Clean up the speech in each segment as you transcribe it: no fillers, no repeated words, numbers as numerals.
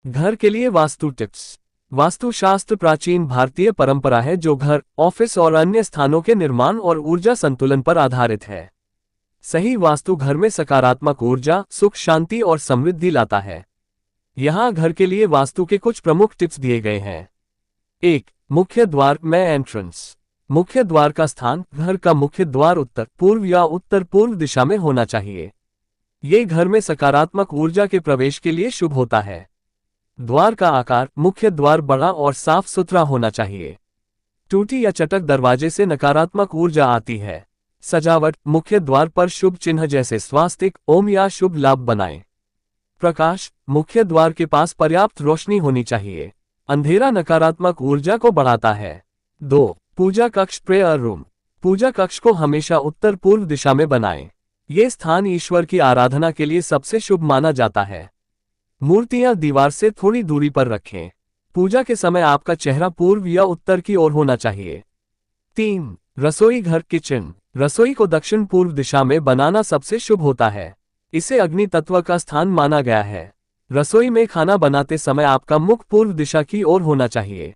घर के लिए वास्तु टिप्स। वास्तुशास्त्र प्राचीन भारतीय परंपरा है जो घर, ऑफिस और अन्य स्थानों के निर्माण और ऊर्जा संतुलन पर आधारित है। सही वास्तु घर में सकारात्मक ऊर्जा, सुख, शांति और समृद्धि लाता है। यहाँ घर के लिए वास्तु के कुछ प्रमुख टिप्स दिए गए हैं। 1. मुख्य द्वार में एंट्रेंस। मुख्य द्वार का स्थान। घर का मुख्य द्वार उत्तर, पूर्व या उत्तर पूर्व दिशा में होना चाहिए। ये घर में सकारात्मक ऊर्जा के प्रवेश के लिए शुभ होता है। द्वार का आकार। मुख्य द्वार बड़ा और साफ सुथरा होना चाहिए। टूटी या चटक दरवाजे से नकारात्मक ऊर्जा आती है। सजावट। मुख्य द्वार पर शुभ चिन्ह जैसे स्वास्तिक, ओम या शुभ लाभ बनाएं। प्रकाश। मुख्य द्वार के पास पर्याप्त रोशनी होनी चाहिए। अंधेरा नकारात्मक ऊर्जा को बढ़ाता है। 2. पूजा कक्ष प्रेयर रूम। पूजा कक्ष को हमेशा उत्तर पूर्व दिशा में बनाएं। ये स्थान ईश्वर की आराधना के लिए सबसे शुभ माना जाता है। मूर्तियां दीवार से थोड़ी दूरी पर रखें। पूजा के समय आपका चेहरा पूर्व या उत्तर की ओर होना चाहिए। 3. रसोई घर किचन। रसोई को दक्षिण पूर्व दिशा में बनाना सबसे शुभ होता है। इसे अग्नि तत्व का स्थान माना गया है। रसोई में खाना बनाते समय आपका मुख पूर्व दिशा की ओर होना चाहिए।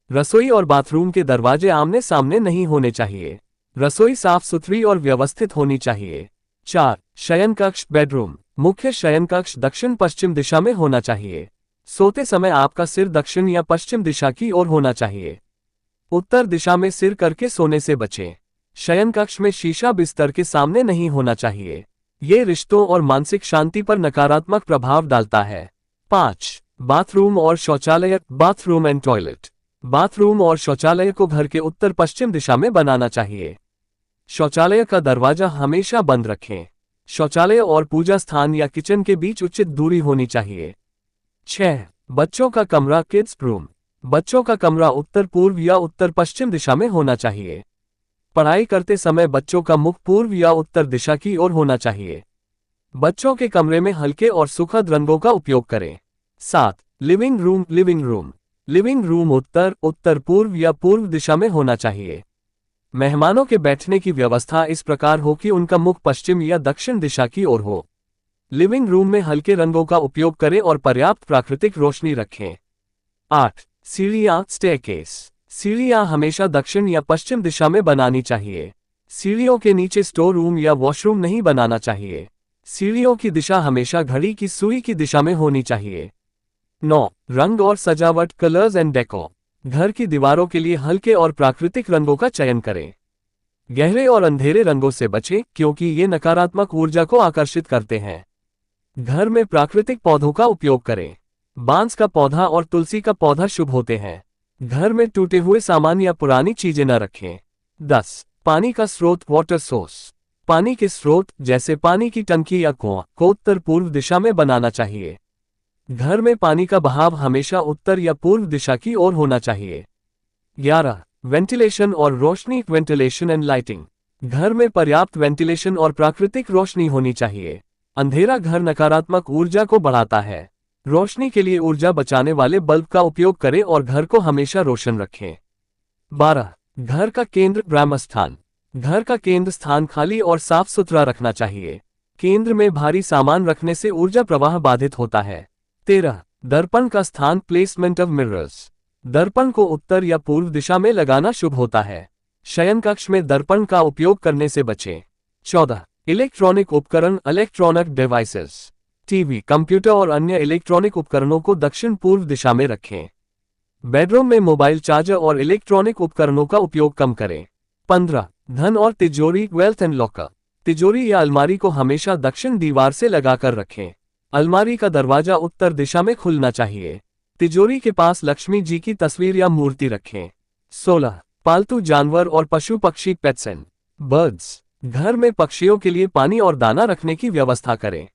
रसोई और बाथरूम के दरवाजे आमने सामने नहीं होने चाहिए। रसोई साफ सुथरी और व्यवस्थित होनी चाहिए। 4. शयन कक्ष बेडरूम। मुख्य शयन कक्ष दक्षिण पश्चिम दिशा में होना चाहिए। सोते समय आपका सिर दक्षिण या पश्चिम दिशा की ओर होना चाहिए। उत्तर दिशा में सिर करके सोने से बचें। शयन कक्ष में शीशा बिस्तर के सामने नहीं होना चाहिए। ये रिश्तों और मानसिक शांति पर नकारात्मक प्रभाव डालता है। 5. बाथरूम और शौचालय। Bathroom and toilet. बाथरूम और शौचालय को घर के उत्तर पश्चिम दिशा में बनाना चाहिए। शौचालय का दरवाजा हमेशा बंद रखें। शौचालय और पूजा स्थान या किचन के बीच उचित दूरी होनी चाहिए। 6. बच्चों का कमरा किड्स रूम। बच्चों का कमरा उत्तर पूर्व या उत्तर पश्चिम दिशा में होना चाहिए। पढ़ाई करते समय बच्चों का मुख पूर्व या उत्तर दिशा की ओर होना चाहिए। बच्चों के कमरे में हल्के और सुखद रंगों का उपयोग करें। 7. Living room. Living room. Living room उत्तर, उत्तर पूर्व या पूर्व दिशा में होना चाहिए। मेहमानों के बैठने की व्यवस्था इस प्रकार हो कि उनका मुख पश्चिम या दक्षिण दिशा की ओर हो। लिविंग रूम में हल्के रंगों का उपयोग करें और पर्याप्त प्राकृतिक रोशनी रखें। 8. सीढ़ियां स्टेयरकेस। सीढ़ियां हमेशा दक्षिण या पश्चिम दिशा में बनानी चाहिए। सीढ़ियों के नीचे स्टोर रूम या वॉशरूम नहीं बनाना चाहिए। सीढ़ियों की दिशा हमेशा घड़ी की सुई की दिशा में होनी चाहिए। 9. रंग और सजावट कलर्स एंड डेकोर। घर की दीवारों के लिए हल्के और प्राकृतिक रंगों का चयन करें। गहरे और अंधेरे रंगों से बचें क्योंकि ये नकारात्मक ऊर्जा को आकर्षित करते हैं। घर में प्राकृतिक पौधों का उपयोग करें। बांस का पौधा और तुलसी का पौधा शुभ होते हैं। घर में टूटे हुए सामान या पुरानी चीजें न रखें। 10. पानी का स्रोत वाटर सोर्स। पानी के स्रोत जैसे पानी की टंकी या कुआं को उत्तर पूर्व दिशा में बनाना चाहिए। घर में पानी का बहाव हमेशा उत्तर या पूर्व दिशा की ओर होना चाहिए। 11. वेंटिलेशन और रोशनी। Ventilation and lighting. घर में पर्याप्त वेंटिलेशन और प्राकृतिक रोशनी होनी चाहिए। अंधेरा घर नकारात्मक ऊर्जा को बढ़ाता है। रोशनी के लिए ऊर्जा बचाने वाले बल्ब का उपयोग करें और घर को हमेशा रोशन रखें। 12. घर का केंद्र ब्रह्म स्थान। घर का केंद्र स्थान खाली और साफ सुथरा रखना चाहिए। केंद्र में भारी सामान रखने से ऊर्जा प्रवाह बाधित होता है। 13. दर्पण का स्थान प्लेसमेंट ऑफ मिरर्स। दर्पण को उत्तर या पूर्व दिशा में लगाना शुभ होता है। शयन कक्ष में दर्पण का उपयोग करने से बचें। 14. इलेक्ट्रॉनिक उपकरण इलेक्ट्रॉनिक डिवाइसेस। टीवी, कंप्यूटर और अन्य इलेक्ट्रॉनिक उपकरणों को दक्षिण पूर्व दिशा में रखें। बेडरूम में मोबाइल चार्जर और इलेक्ट्रॉनिक उपकरणों का उपयोग कम करें। 15. धन और तिजोरी वेल्थ एंड लॉकर। तिजोरी या अलमारी को हमेशा दक्षिण दीवार से लगाकर रखें। अलमारी का दरवाजा उत्तर दिशा में खुलना चाहिए। तिजोरी के पास लक्ष्मी जी की तस्वीर या मूर्ति रखें। 16. पालतू जानवर और पशु पक्षी पेट्स एंड बर्ड्स। घर में पक्षियों के लिए पानी और दाना रखने की व्यवस्था करें।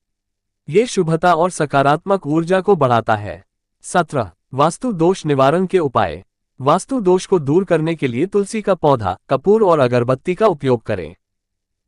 ये शुभता और सकारात्मक ऊर्जा को बढ़ाता है। 17. वास्तु दोष निवारण के उपाय। वास्तु दोष को दूर करने के लिए तुलसी का पौधा, कपूर और अगरबत्ती का उपयोग करें।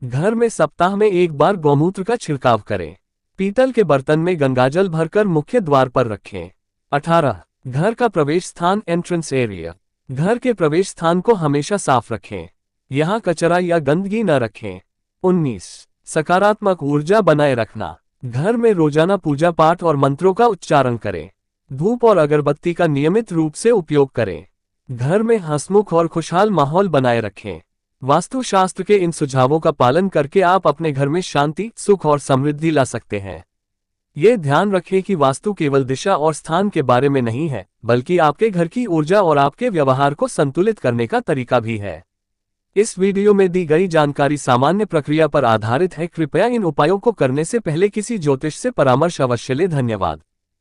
घर में सप्ताह में एक बार गौमूत्र का छिड़काव करें। पीतल के बर्तन में गंगाजल भरकर मुख्य द्वार पर रखें। 18. घर का प्रवेश स्थान एंट्रेंस एरिया। घर के प्रवेश स्थान को हमेशा साफ रखें। यहाँ कचरा या गंदगी न रखें। 19. सकारात्मक ऊर्जा बनाए रखना। घर में रोजाना पूजा पाठ और मंत्रों का उच्चारण करें। धूप और अगरबत्ती का नियमित रूप से उपयोग करें। घर में हंसमुख और खुशहाल माहौल बनाए रखें। वास्तुशास्त्र के इन सुझावों का पालन करके आप अपने घर में शांति, सुख और समृद्धि ला सकते हैं। ये ध्यान रखें कि वास्तु केवल दिशा और स्थान के बारे में नहीं है, बल्कि आपके घर की ऊर्जा और आपके व्यवहार को संतुलित करने का तरीका भी है। इस वीडियो में दी गई जानकारी सामान्य प्रक्रिया पर आधारित है। कृपया इन उपायों को करने से पहले किसी ज्योतिष से परामर्श अवश्य लें। धन्यवाद।